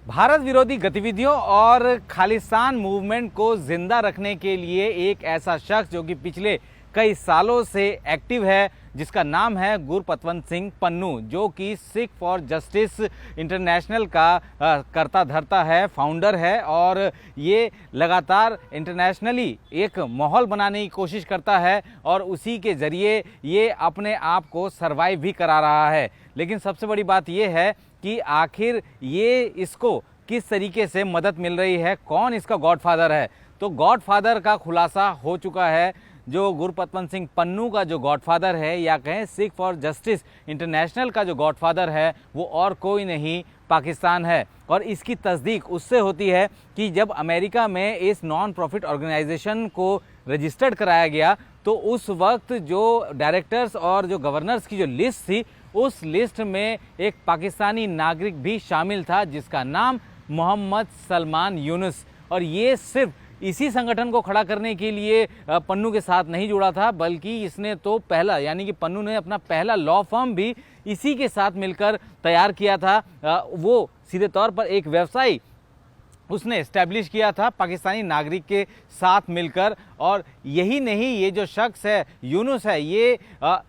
भारत विरोधी गतिविधियों और खालिस्तान मूवमेंट को जिंदा रखने के लिए एक ऐसा शख्स जो कि पिछले कई सालों से एक्टिव है, जिसका नाम है गुरपतवंत सिंह पन्नू, जो कि सिख फॉर जस्टिस इंटरनेशनल का करता धरता है, फाउंडर है। और ये लगातार इंटरनेशनली एक माहौल बनाने की कोशिश करता है और उसी के ज़रिए ये अपने आप को सरवाइव भी करा रहा है। लेकिन सबसे बड़ी बात ये है कि आखिर ये इसको किस तरीके से मदद मिल रही है, कौन इसका गॉडफादर है। तो गॉडफादर का खुलासा हो चुका है। जो गुरपतवंत सिंह पन्नू का जो गॉडफादर है, या कहें सिख फॉर जस्टिस इंटरनेशनल का जो गॉडफादर है, वो और कोई नहीं पाकिस्तान है। और इसकी तस्दीक उससे होती है कि जब अमेरिका में इस नॉन प्रॉफिट ऑर्गेनाइजेशन को रजिस्टर्ड कराया गया, तो उस वक्त जो डायरेक्टर्स और जो गवर्नर्स की जो लिस्ट थी, उस लिस्ट में एक पाकिस्तानी नागरिक भी शामिल था, जिसका नाम मोहम्मद सलमान यूनुस। और ये सिर्फ इसी संगठन को खड़ा करने के लिए पन्नू के साथ नहीं जुड़ा था, बल्कि इसने तो पहला, यानी कि पन्नू ने अपना पहला लॉ फर्म भी इसी के साथ मिलकर तैयार किया था। वो सीधे तौर पर एक व्यवसायी उसने एस्टैब्लिश किया था पाकिस्तानी नागरिक के साथ मिलकर। और यही नहीं, ये जो शख्स है यूनुस है, ये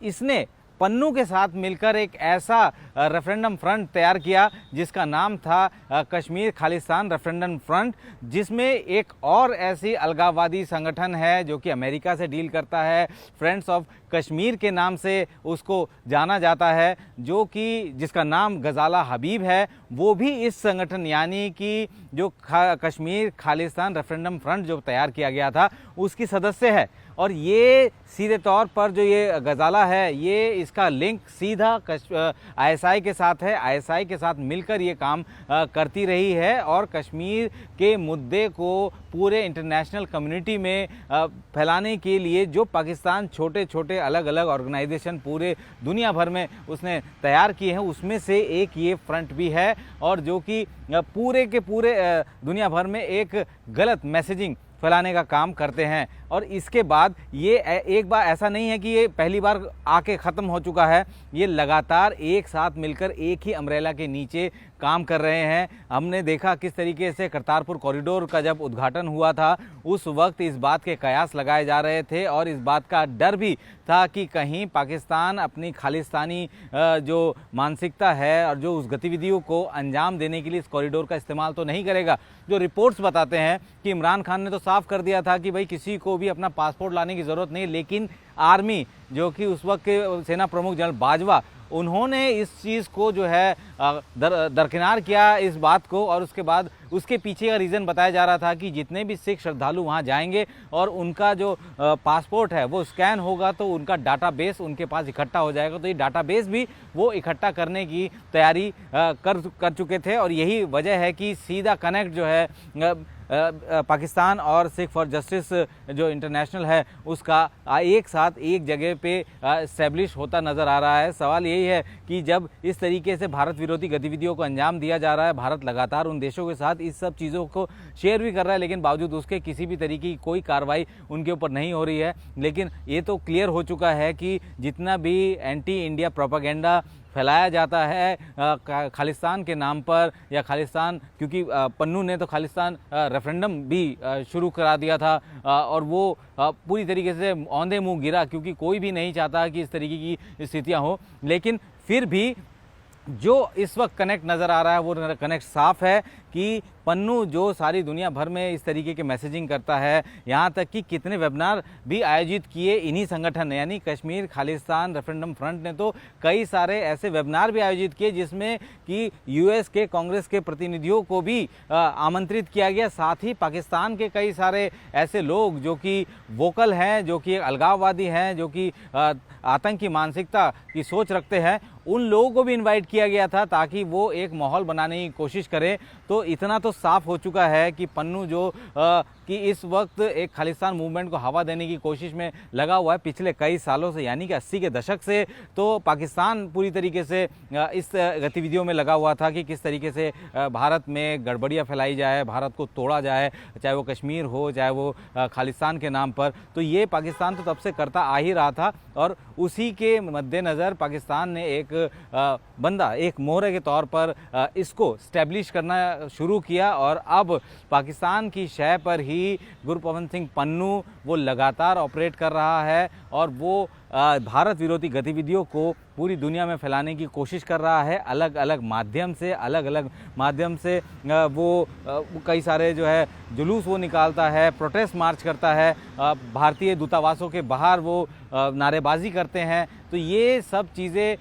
इसने पन्नू के साथ मिलकर एक ऐसा रेफरेंडम फ्रंट तैयार किया जिसका नाम था कश्मीर खालिस्तान रेफरेंडम फ्रंट, जिसमें एक और ऐसी अलगाववादी संगठन है जो कि अमेरिका से डील करता है, फ्रेंड्स ऑफ कश्मीर के नाम से उसको जाना जाता है, जो कि जिसका नाम गजाला हबीब है। वो भी इस संगठन, यानी कि जो कश्मीर खालिस्तान रेफरेंडम फ्रंट जो तैयार किया गया था, उसकी सदस्य है। और ये सीधे तौर पर जो ये गजाला है, ये इसका लिंक सीधा आईएसआई के साथ है। आईएसआई के साथ मिलकर ये काम करती रही है और कश्मीर के मुद्दे को पूरे इंटरनेशनल कम्युनिटी में फैलाने के लिए जो पाकिस्तान छोटे छोटे अलग अलग ऑर्गेनाइजेशन पूरे दुनिया भर में उसने तैयार किए हैं, उसमें से एक ये फ्रंट भी है। और जो कि पूरे के पूरे दुनिया भर में एक गलत मैसेजिंग फैलाने का काम करते हैं। और इसके बाद ये एक बार ऐसा नहीं है कि ये पहली बार आके ख़त्म हो चुका है, ये लगातार एक साथ मिलकर एक ही अम्ब्रेला के नीचे काम कर रहे हैं। हमने देखा किस तरीके से करतारपुर कॉरिडोर का जब उद्घाटन हुआ था, उस वक्त इस बात के कयास लगाए जा रहे थे और इस बात का डर भी था कि कहीं पाकिस्तान अपनी खालिस्तानी जो मानसिकता है और जो उस गतिविधियों को अंजाम देने के लिए इस कॉरिडोर का इस्तेमाल तो नहीं करेगा। जो रिपोर्ट्स बताते हैं कि इमरान खान ने तो साफ कर दिया था कि भाई किसी को भी अपना पासपोर्ट लाने की ज़रूरत नहीं, लेकिन आर्मी, जो कि उस वक्त के सेना प्रमुख जनरल बाजवा, उन्होंने इस चीज़ को जो है दरकिनार किया इस बात को। और उसके बाद उसके पीछे का रीज़न बताया जा रहा था कि जितने भी सिख श्रद्धालु वहाँ जाएंगे और उनका जो पासपोर्ट है वो स्कैन होगा, तो उनका डाटाबेस उनके पास इकट्ठा हो जाएगा। तो ये डाटाबेस भी वो इकट्ठा करने की तैयारी कर चुके थे। और यही वजह है कि सीधा कनेक्ट जो है पाकिस्तान और सिख फॉर जस्टिस जो इंटरनेशनल है उसका एक साथ एक जगह पे इस्टेब्लिश होता नज़र आ रहा है। सवाल यही है कि जब इस तरीके से भारत विरोधी गतिविधियों को अंजाम दिया जा रहा है, भारत लगातार उन देशों के साथ इस सब चीज़ों को शेयर भी कर रहा है, लेकिन बावजूद उसके किसी भी तरीके की कोई कार्रवाई उनके ऊपर नहीं हो रही है। लेकिन ये तो क्लियर हो चुका है कि जितना भी एंटी इंडिया प्रोपेगेंडा फैलाया जाता है खालिस्तान के नाम पर, या खालिस्तान, क्योंकि पन्नू ने तो खालिस्तान रेफरेंडम भी शुरू करा दिया था और वो पूरी तरीके से औंधे मुंह गिरा, क्योंकि कोई भी नहीं चाहता कि इस तरीके की स्थितियां हो। लेकिन फिर भी जो इस वक्त कनेक्ट नज़र आ रहा है वो कनेक्ट साफ है कि पन्नू जो सारी दुनिया भर में इस तरीके के मैसेजिंग करता है, यहाँ तक कि कितने वेबिनार भी आयोजित किए इन्हीं संगठन ने, यानी कश्मीर खालिस्तान रेफरेंडम फ्रंट ने तो कई सारे ऐसे वेबिनार भी आयोजित किए जिसमें कि यूएस के कांग्रेस के प्रतिनिधियों को भी आमंत्रित किया गया। साथ ही पाकिस्तान के कई सारे ऐसे लोग जो कि वोकल हैं, जो कि अलगाववादी हैं, जो कि आतंकी मानसिकता की सोच रखते हैं, उन लोगों को भी इनवाइट किया गया था ताकि वो एक माहौल बनाने की कोशिश करें। तो इतना तो साफ हो चुका है कि पन्नू जो कि इस वक्त एक खालिस्तान मूवमेंट को हवा देने की कोशिश में लगा हुआ है पिछले कई सालों से, यानी कि 80 के दशक से तो पाकिस्तान पूरी तरीके से इस गतिविधियों में लगा हुआ था कि किस तरीके से भारत में गड़बड़ियाँ फैलाई जाए, भारत को तोड़ा जाए, चाहे वो कश्मीर हो, चाहे वो खालिस्तान के नाम पर। तो ये पाकिस्तान तो तब से करता आ ही रहा था और उसी के मद्देनज़र पाकिस्तान ने एक बंदा, एक मोहरे के तौर पर इसको स्टैब्लिश करना शुरू किया और अब पाकिस्तान की शह पर ही गुरपतवंत सिंह पन्नू वो लगातार ऑपरेट कर रहा है और वो भारत विरोधी गतिविधियों को पूरी दुनिया में फैलाने की कोशिश कर रहा है। अलग अलग माध्यम से वो कई सारे जो है जुलूस वो निकालता है, प्रोटेस्ट मार्च करता है, भारतीय दूतावासों के बाहर वो नारेबाजी करते हैं। तो ये सब चीज़ें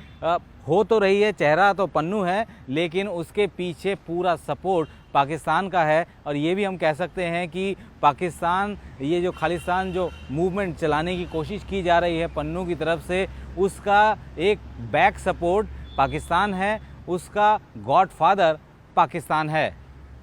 हो तो रही है, चेहरा तो पन्नू है, लेकिन उसके पीछे पूरा सपोर्ट पाकिस्तान का है। और ये भी हम कह सकते हैं कि पाकिस्तान, ये जो खालिस्तान जो मूवमेंट चलाने की कोशिश की जा रही है पन्नू की तरफ से, उसका एक बैक सपोर्ट पाकिस्तान है, उसका गॉडफादर पाकिस्तान है।